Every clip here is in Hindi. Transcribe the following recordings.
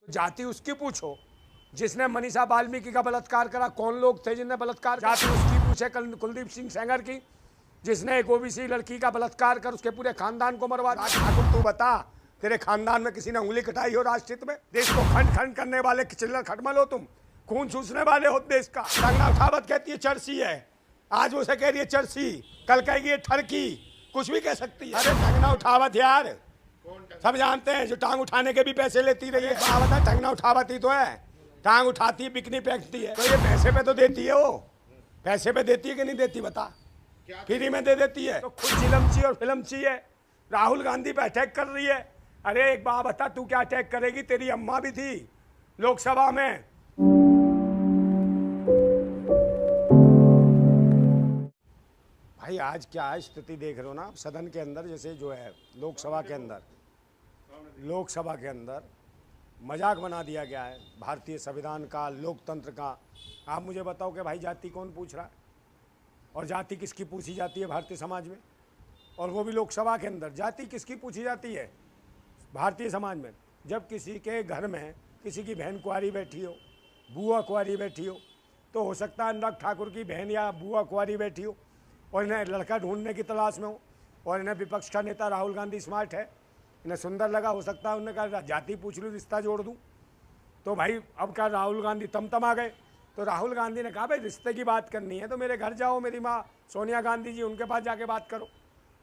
जाति उसकी पूछो जिसने मनीषा वाल्मीकि का बलात्कार करा। कौन लोग थे जिन्हें बलात्कार? जाति उसकी पूछे कुलदीप सिंह सेंगर की, जिसने एक ओबीसी लड़की का बलात्कार कर उसके पूरे खानदान को मरवा दिया। ठाकुर तू बता, तेरे खानदान में किसी ने उंगली कटाई हो राष्ट्रहित में? देश को खंड खंड करने वाले चिल्लर खटमल हो तुम, खून चूसने वाले हो देश का। कंगना उठावत कहती है चर्सी है, आज उसे कह रही है चर्सी, कल कहेगी ये ठरकी, कुछ भी कह सकती है। अरे कंगना उठावत यार, सब जानते हैं जो टांग उठाने के भी पैसे लेती रही है। कहावत है टंगना उठावत ही तो है, टांग उठाती है बिकनी फेंकती है। तो ये पैसे पे तो देती है, वो पैसे पे देती है कि नहीं देती बता? फ्री में दे देती है। तो खुद चिलमची और फिल्मची है, राहुल गांधी पे अटैक कर रही है। अरे एक बात बता, तू क्या अटैक करेगी? तेरी अम्मा भी थी लोकसभा में। भाई आज क्या स्थिति देख रहे हो ना सदन के अंदर, जैसे जो है लोकसभा के अंदर मजाक बना दिया गया है भारतीय संविधान का, लोकतंत्र का। आप मुझे बताओ कि भाई जाति कौन पूछ रहा है, और जाति किसकी पूछी जाती है भारतीय समाज में? और वो भी लोकसभा के अंदर जाति किसकी पूछी जाती है भारतीय समाज में? जब किसी के घर में किसी की बहन कुंवारी बैठी हो, बुआ कुंवारी बैठी हो, तो हो सकता है अनुराग ठाकुर की बहन या बुआ कुंवारी बैठी हो और इन्हें लड़का ढूंढने की तलाश में हो, और इन्हें विपक्ष का नेता राहुल गांधी स्मार्ट है, इन्हें सुंदर लगा, हो सकता है उन्होंने कहा जाति पूछ लूँ, रिश्ता जोड़ दूँ। तो भाई अब क्या राहुल गांधी तम आ गए? तो राहुल गांधी ने कहा भाई रिश्ते की बात करनी है तो मेरे घर जाओ, मेरी माँ सोनिया गांधी जी, उनके पास जाके बात करो।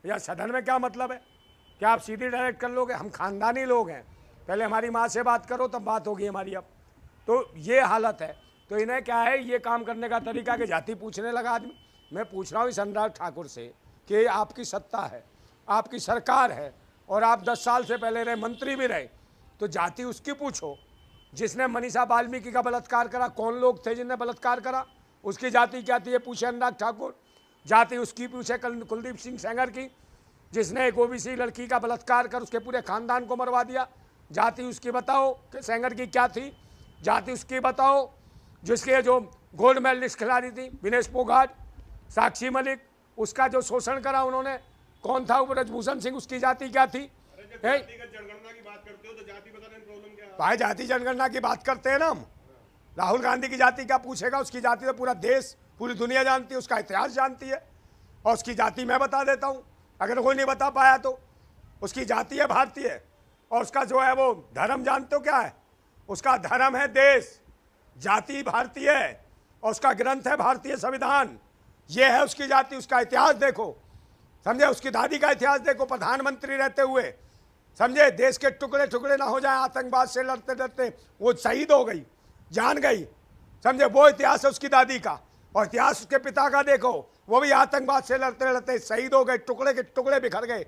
या सदन में क्या मतलब है? क्या आप सीधी डायरेक्ट कर लोगे? हम खानदानी लोग हैं, पहले हमारी माँ से बात करो तब बात होगी हमारी। अब तो ये हालत है। तो इन्हें क्या है, ये काम करने का तरीका कि जाति पूछने लगा आदमी। मैं पूछ रहा हूँ इस अनुराग ठाकुर से कि आपकी सत्ता है, आपकी सरकार है, और आप 10 साल से पहले रहे, मंत्री भी रहे, तो जाति उसकी पूछो जिसने मनीषा वाल्मीकि का बलात्कार करा। कौन लोग थे जिन्हें बलात्कार करा? उसकी जाति क्या थी ये पूछे अनुराग ठाकुर। जाति उसकी पूछे कुलदीप सिंह सेंगर की, जिसने एक ओबीसी लड़की का बलात्कार कर उसके पूरे खानदान को मरवा दिया। जाति उसकी बताओ कि सेंगर की क्या थी? जाति उसकी बताओ जिसके जो गोल्ड मेडलिस्ट खिलाड़ी थी विनेश फोगाट, साक्षी मलिक, उसका जो शोषण करा उन्होंने, कौन था वो? ब्रजभूषण सिंह, उसकी जाति क्या थी? जनगणना की बात करते हो तो जाति बताने में प्रॉब्लम क्या है? भाई जाति जनगणना की बात करते हैं ना हम। राहुल गांधी की जाति क्या पूछेगा? उसकी जाति तो पूरा देश, पूरी दुनिया जानती है, उसका इतिहास जानती है। और उसकी जाति मैं बता देता हूँ, अगर कोई नहीं बता पाया तो। उसकी जाति है भारतीय, और उसका जो है वो धर्म जानते हो क्या है? उसका धर्म है देश, जाति भारतीय है, और उसका ग्रंथ है भारतीय संविधान। ये है उसकी जाति। उसका इतिहास देखो, समझे? उसकी दादी का इतिहास देखो, प्रधानमंत्री रहते हुए, समझे? देश के टुकड़े टुकड़े ना हो जाए आतंकवाद से लड़ते लड़ते, वो शहीद हो गई, जान गई, समझे? वो इतिहास है उसकी दादी का। और इतिहास उसके पिता का देखो, वो भी आतंकवाद से लड़ते लड़ते शहीद हो गए, टुकड़े के टुकड़े बिखर गए,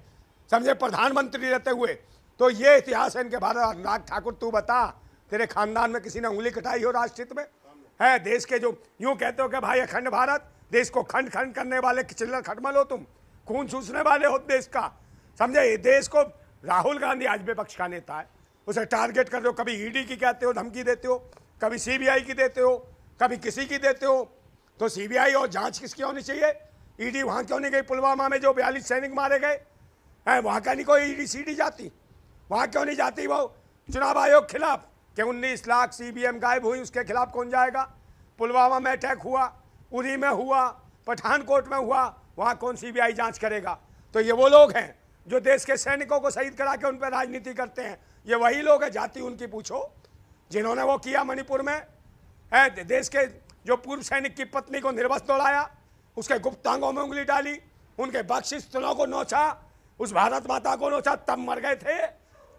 समझे? प्रधानमंत्री रहते हुए। तो ये इतिहास है इनके भारत। अनुराग ठाकुर तू बता, तेरे खानदान में किसी ने उंगली कटाई हो राष्ट्रहित में? है देश के जो यूं कहते हो कि भाई अखंड भारत, देश को खंड खंड करने वाले चिल्लर खटमल हो तुम, खून चूसने वाले हो देश का, समझे? देश को राहुल गांधी आज विपक्ष का नेता है, उसे टारगेट कर रहे हो। कभी ईडी की कहते हो, धमकी देते हो, कभी सीबीआई की देते हो, कभी किसी की देते हो। तो सीबीआई और जांच किसकी होनी चाहिए? ईडी वहां क्यों नहीं गई? पुलवामा में जो 42 सैनिक मारे गए हैं, वहां का नहीं कोई ईडी सीडी जाती? वहां क्यों नहीं जाती? वो चुनाव आयोग खिलाफ कि 19 लाख सीबीएम गायब हुई, उसके खिलाफ कौन जाएगा? पुलवामा में अटैक हुआ, उरी में हुआ, पठानकोट में हुआ, वहां कौन सीबीआई जांच करेगा? तो ये वो लोग हैं जो देश के सैनिकों को शहीद करा के उन पर राजनीति करते हैं। ये वही लोग हैं, जाति उनकी पूछो जिन्होंने वो किया मणिपुर में, है देश के जो पूर्व सैनिक की पत्नी को निर्वस्त्र दौड़ाया, उसके गुप्तांगों में उंगली डाली, उनके बख्शिश स्थलों को नोचा, उस भारत माता को नोचा, तब मर गए थे।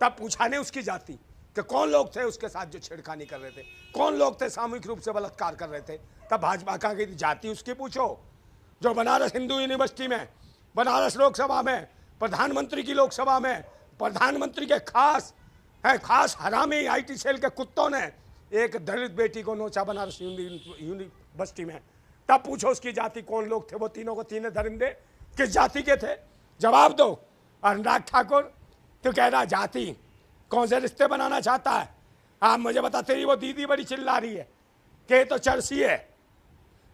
तब पूछा नहीं उसकी जाति कि कौन लोग थे उसके साथ जो छेड़खानी कर रहे थे, कौन लोग थे सामूहिक रूप से बलात्कार कर रहे थे। तब भाजपा का की जाति उसकी पूछो। जो बनारस हिंदू यूनिवर्सिटी में, बनारस लोकसभा में, प्रधानमंत्री की लोकसभा में, प्रधानमंत्री के खास हरामी आईटी सेल के कुत्तों ने एक दलित बेटी को नोचा बनारस यूनिवर्सिटी में। तब पूछो उसकी जाति कौन लोग थे? वो तीनों को तीनों दरिंदे किस जाति के थे? जवाब दो। अनुराग ठाकुर तो कह रहा जाति कौन से रिश्ते बनाना चाहता है? आप मुझे बता, तेरी वो दीदी बड़ी चिल्ला रही है कि तो चर्सी है,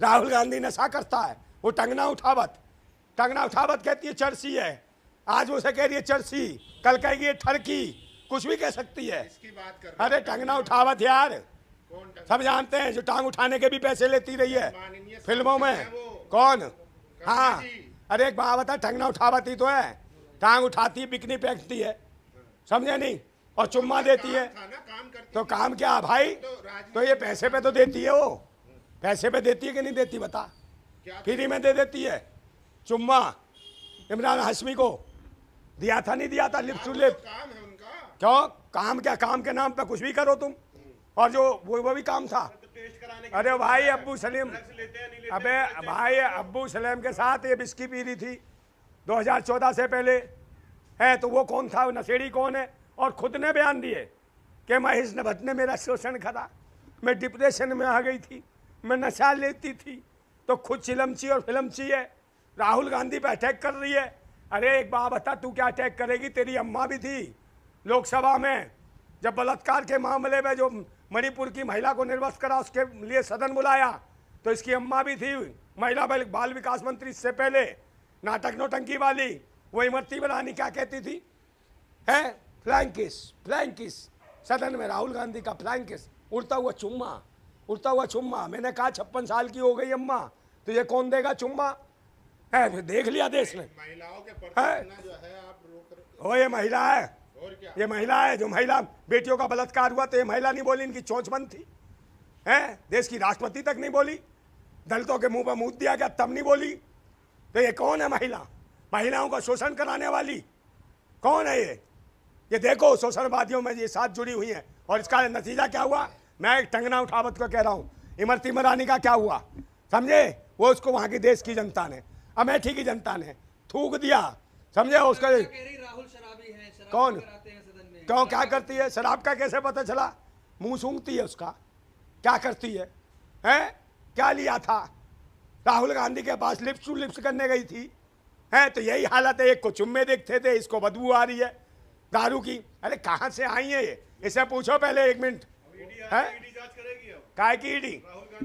राहुल गांधी नशा करता है। वो टंगना उठावत कहती है चर्सी है, आज उसे कह रही है चर्सी, कल कहेगी ये ठरकी, कुछ भी कह सकती है। इसकी बात कर रहे अरे टंगना उठावत यार, कौन टंग- सब जानते हैं जो टांग उठाने के भी पैसे लेती रही है माननीय फिल्मों में। सांसद हैं वो। कौन? कन्या हाँ, जी। अरे एक बात बता, टंगना उठावती तो है, टांग उठाती बिकनी फेंकती है, समझे नहीं, और चुम्मा देती है। था ना, काम करती तो थी। काम क्या है भाई? तो राजनीति तो ये पैसे पे तो देती है, वो पैसे पे देती है कि नहीं देती बता? क्या फ्री में दे देती है चुम्मा। इमरान हाशमी को दिया था, नहीं दिया था लिप टू लिप? काम है उनका। क्यों काम? क्या काम के नाम पे कुछ भी करो तुम। और जो वो भी काम था। तो टेस्ट कराने अरे भाई अब्बू सलीम, लेते हैं नहीं लेते अबे भाई अब्बू सलीम के साथ ये बिस्की पी रही थी 2014 से पहले, है तो वो कौन था? वो नशेड़ी कौन है? और खुद ने बयान दिए कि महेश भट्ट ने मेरा शोषण करा, मैं डिप्रेशन में आ गई थी, मैं नशा लेती थी। तो खुद चिलमची और फिल्मची है, राहुल गांधी पे अटैक कर रही है। अरे एक बात बता, तू क्या अटैक करेगी? तेरी अम्मा भी थी लोकसभा में, जब बलात्कार के मामले में जो मणिपुर की महिला को निर्वस्त करा उसके लिए सदन बुलाया, तो इसकी अम्मा भी थी महिला बाल विकास मंत्री। इससे पहले नाटक नौटंकी वाली वो इमरती रानी क्या कहती थी? है फ्लाइंग किस सदन में राहुल गांधी का फ्लाइंग किस, उड़ता हुआ चुम्मा। मैंने कहा 56 साल की हो गई अम्मा, तुझे कौन देगा चुम्मा? है फिर देख लिया देश ने। महिलाओं के प्रति है? इतना जो है आप रोक ओ ये महिला है, और क्या ये महिला है, जो महिला बेटियों का बलात्कार हुआ तो ये महिला नहीं बोली, इनकी चोंच बंद थी। है देश की राष्ट्रपति तक नहीं बोली, दलितों के मुंह पर मुंह दिया गया तब नहीं बोली। तो ये कौन है महिला? महिलाओं का शोषण कराने वाली कौन है ये देखो शोषणवादियों में ये साथ जुड़ी हुई है। और इसका नतीजा क्या हुआ? मैं एक टंगना उठावत को कह रहा हूँ, इमरती ईरानी का क्या हुआ समझे? वो उसको वहाँ की देश की जनता ने, अमेठी की जनता ने थूक दिया, समझे? उसका राहुल शराबी है, शराब कौन? कराते हैं सदन में। क्यों क्या करती है? शराब का कैसे पता चला? मुंह सूंघती है उसका, क्या करती है? हैं क्या लिया था? राहुल गांधी के पास लिप्स टू लिप्स करने गई थी, हैं तो यही हालत है। एक को चुम्मे देखते थे, इसको बदबू आ रही है दारू की। अरे कहाँ से आई है ये? इससे पूछो पहले, एक मिनट। है ईडी जांच करेगी अब। काय की ईडी?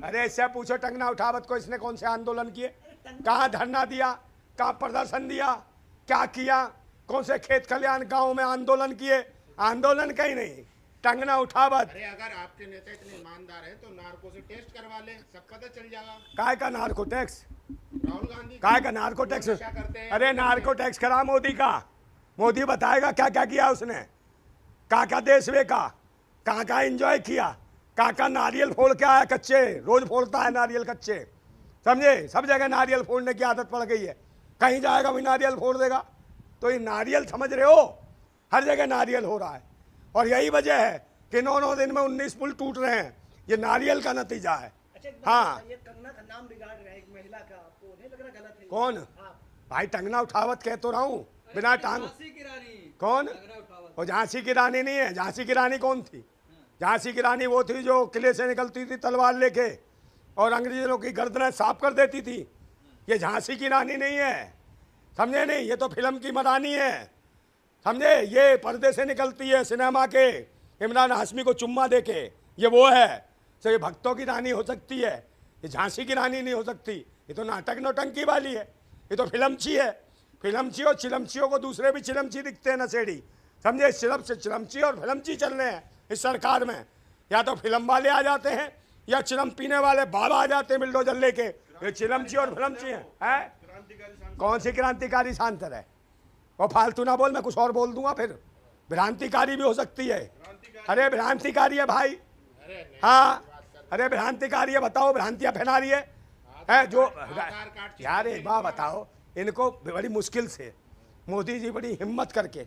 अरे इससे पूछो टंगना उठावत को, इसने कौन से आंदोलन किए, कहाँ धरना दिया, कहाँ प्रदर्शन दिया, क्या किया, कौन से खेत खलियान गांव में आंदोलन किए? आंदोलन कहीं नहीं, टंगना उठावत। अरे अगर आपके नेता इतने ईमानदार हैं तो नार्को से टेस्ट करवा लें, सब पता चल जाएगा। काय का नार्को टैक्स? राहुल गांधी काय का नार्को टैक्स? नशा करते हैं। अरे नार्को टैक्स करा मोदी का, मोदी बताएगा क्या क्या किया उसने, कहाँ देश वे का, कहाँ एंजॉय किया, कहाँ नारियल फोड़ के आया कच्चे, रोज फोड़ता है नारियल कच्चे, समझे? सब जगह नारियल फोड़ने की आदत पड़ गई है, कहीं जाएगा भी नारियल फोड़ देगा। तो ये नारियल समझ रहे हो, हर जगह नारियल हो रहा है। और यही वजह है कि 9 दिन में 19 पुल टूट रहे हैं, ये नारियल का नतीजा है। अच्छा एक हाँ। बात बताइए, कंगना का नाम बिगाड़ रहा है एक महिला का, आपको नहीं लग रहा गलत है? कौन? आप। भाई टंगना उठावत कह तो रहा हूँ, बिना टांग। झांसी की रानी। कौन? टंगना उठावत। और झांसी की रानी नहीं है। झांसी की रानी कौन थी? झांसी की रानी वो थी जो किले से निकलती थी तलवार लेके और अंग्रेजों की गर्दनें साफ कर देती थी। ये झांसी की रानी नहीं है, समझे नहीं? ये तो फिल्म की महारानी है, समझे? ये पर्दे से निकलती है सिनेमा के, इमरान हाशमी को चुम्मा दे के, ये वो है। तो ये भक्तों की रानी हो सकती है, ये झांसी की रानी नहीं हो सकती। ये तो नाटक नौटंकी वाली है, ये तो फिल्मची है। फिल्मची और चिलमचियों को दूसरे भी चिलमची दिखते हैं नशेड़ी, समझे? सिर्फ से चिलमची और फिल्मची चल रहे हैं इस सरकार में। या तो फिल्म वाले आ जाते हैं या चिलम पीने वाले बाबा आ जाते हैं बिल्डोजर लेके। ये चिलमची और फिल्मची हैं। है? कौन सी क्रांतिकारी सांसद है? और फालतू ना बोल, मैं कुछ और बोल दूंगा फिर। भ्रांतिकारी भी हो सकती है। अरे भ्रांतिकारी है भाई, हाँ अरे भ्रांतिकारी है। बताओ भ्रांतियां फैला रही है जो यार। एक बात बताओ, इनको बड़ी मुश्किल से मोदी जी बड़ी हिम्मत करके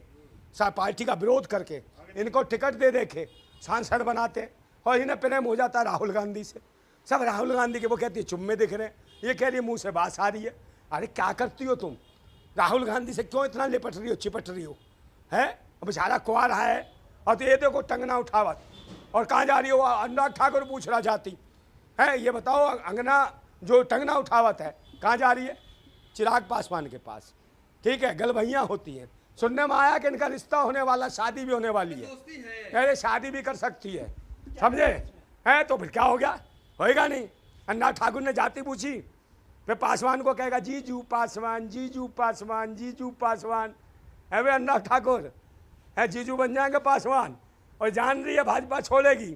पार्टी का विरोध करके इनको टिकट दे देखे सांसद बनाते, और इन्हें प्रेम हो जाता है राहुल गांधी से। सब राहुल गांधी के, वो कहती है चुम्मे दिख रहे हैं, ये कह रही है मुंह से बात आ रही है। अरे क्या करती हो तुम? राहुल गांधी से क्यों इतना लिपट रही हो, चिपट रही हो? है बेचारा कुआरा है। और तो ये देखो टंगना उठावत, और कहाँ जा रही हो? अनुराग ठाकुर पूछ रहा जाती है। ये बताओ अंगना जो टंगना उठावत है कहाँ जा रही है? चिराग पासवान के पास, ठीक है? गलभैया होती हैं। सुनने में आया कि इनका रिश्ता होने वाला, शादी भी होने वाली है। दोस्ती है। अरे शादी भी कर सकती है, समझे? है तो फिर क्या हो गया? होएगा नहीं। अनुराग ठाकुर ने जाति पूछी, फिर पासवान को कहेगा जीजू पासवान, जीजू पासवान, जीजू पासवान। अरे अनुराग ठाकुर है जीजू बन जाएंगे पासवान, और जान रही है भाजपा छोड़ेगी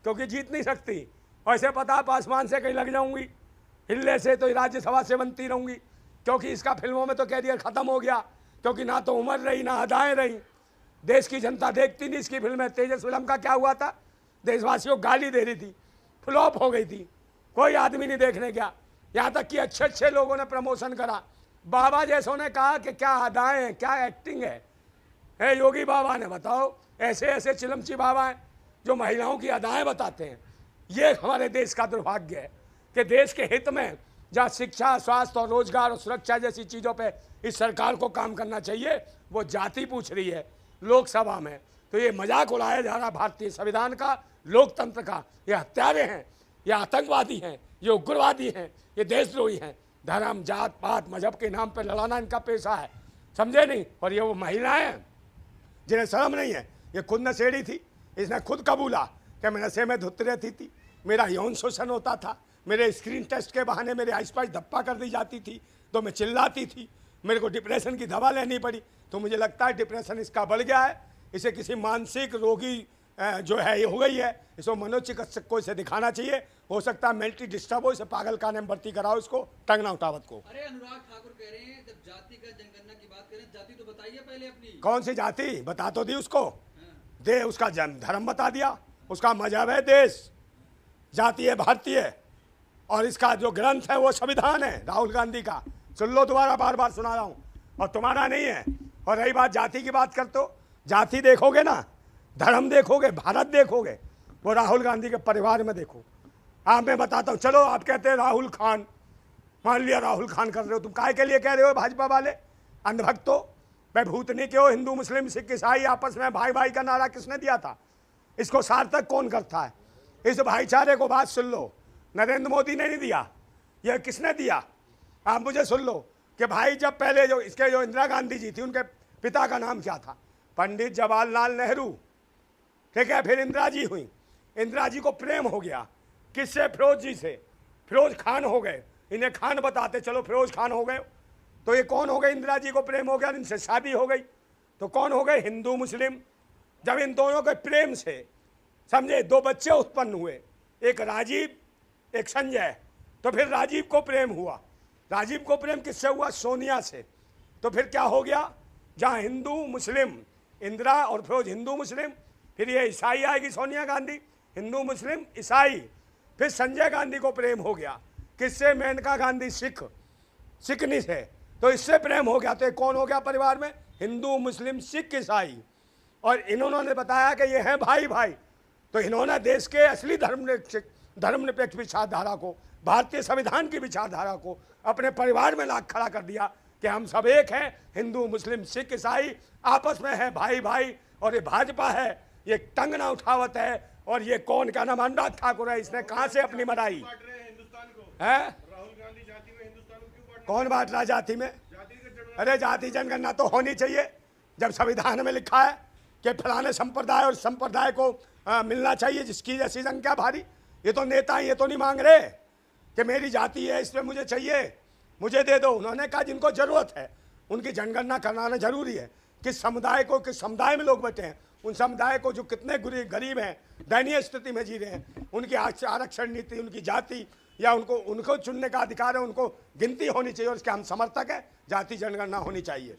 क्योंकि जीत नहीं सकती। और ऐसे पता है पासवान से कहीं लग जाऊंगी, हिलने से तो राज्यसभा से बनती रहूंगी, क्योंकि इसका फिल्मों में तो कैरियर खत्म हो गया, क्योंकि ना तो उम्र रही ना अदाएं रही। देश की जनता देखती नहीं इसकी फिल्में। तेजस फिल्म का क्या हुआ था, देशवासियों को गाली दे रही थी, फ्लॉप हो गई थी, कोई आदमी नहीं देखने गया। यहाँ तक कि अच्छे अच्छे लोगों ने प्रमोशन करा। बाबा जैसों ने कहा कि क्या अदाएं हैं, क्या एक्टिंग है योगी बाबा ने, बताओ। ऐसे ऐसे चिलमची बाबा हैं जो महिलाओं की अदाएं बताते हैं। ये हमारे देश का दुर्भाग्य है कि देश के हित में जहाँ शिक्षा, स्वास्थ्य और रोजगार और सुरक्षा जैसी चीज़ों पे इस सरकार को काम करना चाहिए, वो जाति पूछ रही है लोकसभा में। तो ये मजाक उड़ाया जा रहा भारतीय संविधान का, लोकतंत्र का। ये हत्यारे हैं, ये आतंकवादी हैं, ये उग्रवादी हैं, ये देशद्रोही हैं। धर्म, जात पात, मजहब के नाम पर लड़ाना इनका पेशा है, समझे नहीं। और ये वो महिलाएं हैं जिन्हें शर्म नहीं है। ये खुद नशेड़ी थी, इसने खुद कबूला कि मैं नशे में धुत रहती थी, मेरा यौन शोषण होता था, मेरे स्क्रीन टेस्ट के बहाने मेरे आइस पाइस धप्पा कर दी जाती थी, तो मैं चिल्लाती थी, मेरे को डिप्रेशन की दवा लेनी पड़ी। तो मुझे लगता है डिप्रेशन इसका बढ़ गया है, इसे किसी मानसिक रोगी जो है ये हो गई है, इसको मनोचिकित्सक को इसे दिखाना चाहिए। हो सकता है मेंटली डिस्टर्ब हो, इसे पागल खाने में भर्ती कराओ, इसको टंगना उठावत को। अरे अनुराग ठाकुर कह रहे हैं जब जाति का जनगणना की बात करें, जाति तो बताइए पहले अपनी। कौन सी जाति बता तो दी उसको, दे उसका धर्म बता दिया, उसका मजहब है देश, जाति है भारतीय, और इसका जो ग्रंथ है वो संविधान है राहुल गांधी का। सुन लो, दोबारा बार बार सुना रहा हूँ, और तुम्हारा नहीं है। और रही बात जाति की बात करते हो, जाति देखोगे ना, धर्म देखोगे, भारत देखोगे, वो राहुल गांधी के परिवार में देखो। आप मैं बताता हूँ, चलो आप कहते हैं राहुल खान, मान लिया राहुल खान कर रहे हो, तुम काय के लिए कह रहे हो भाजपा वाले अंधभक्तो? मैं भूतनी के हो, हिंदू मुस्लिम सिख ईसाई आपस में भाई भाई का नारा किसने दिया था? इसको सार्थक कौन करता है? इस भाईचारे को बात सुन लो, नरेंद्र मोदी ने नहीं दिया, यह किसने दिया? आप मुझे सुन लो कि भाई जब पहले जो इसके जो इंदिरा गांधी जी थी, उनके पिता का नाम क्या था? पंडित जवाहरलाल नेहरू, ठीक है। फिर इंदिरा जी हुई, इंदिरा जी को प्रेम हो गया किससे? फिरोज जी से, फिरोज खान हो गए, इन्हें खान बताते, चलो फिरोज खान हो गए। तो ये कौन हो गए? इंदिरा जी को प्रेम हो गया, इनसे शादी हो गई, तो कौन हो गए? हिंदू मुस्लिम। जब इन दोनों के प्रेम से, समझे, दो बच्चे उत्पन्न हुए, एक राजीव एक संजय, तो फिर राजीव को प्रेम हुआ। राजीव को प्रेम किससे हुआ? सोनिया से। तो फिर क्या हो गया? जहाँ हिंदू मुस्लिम, इंदिरा और फिरोज हिंदू मुस्लिम, फिर ये ईसाई आएगी सोनिया गांधी, हिंदू मुस्लिम ईसाई। फिर संजय गांधी को प्रेम हो गया किससे? मेनका गांधी सिख, सिखनी से। तो इससे प्रेम हो गया, तो ये कौन हो गया परिवार में? हिंदू मुस्लिम सिख ईसाई। और इन्होंने बताया कि ये हैं भाई भाई। तो इन्होंने देश के असली धर्मनिरपेक्ष विचारधारा को, भारतीय संविधान की विचारधारा को अपने परिवार में ला खड़ा कर दिया कि हम सब एक हैं, हिंदू मुस्लिम सिख ईसाई आपस में है भाई भाई। और ये भाजपा है, ये टंगना उठावत है। और ये कौन, क्या नाम, अनुराग ठाकुर है, इसने कहाँ से अपनी बनाई बांट रहे हैं हिंदुस्तान को? है? राहुल गांधी जाति में हिंदुस्तान को क्यों बांट कौन बांट रहा जाति में? जाति का जनगणना अरे जाति जनगणना तो होनी चाहिए। जब संविधान में लिखा है कि फलाने संप्रदाय और संप्रदाय को मिलना चाहिए जिसकी जैसी संख्या भारी। ये तो नेता, ये तो नहीं मांग रहे कि मेरी जाति है इसमें मुझे चाहिए, मुझे दे दो। उन्होंने कहा जिनको जरूरत है उनकी जनगणना कराना जरूरी है। किस समुदाय को, किस समुदाय में लोग बैठे हैं, उन समुदाय को जो कितने गरीब हैं, दयनीय स्थिति में जी रहे हैं, उनकी आरक्षण नीति, उनकी जाति या उनको चुनने का अधिकार है, उनको गिनती होनी चाहिए। और इसके हम समर्थक हैं, जाति जनगणना होनी चाहिए।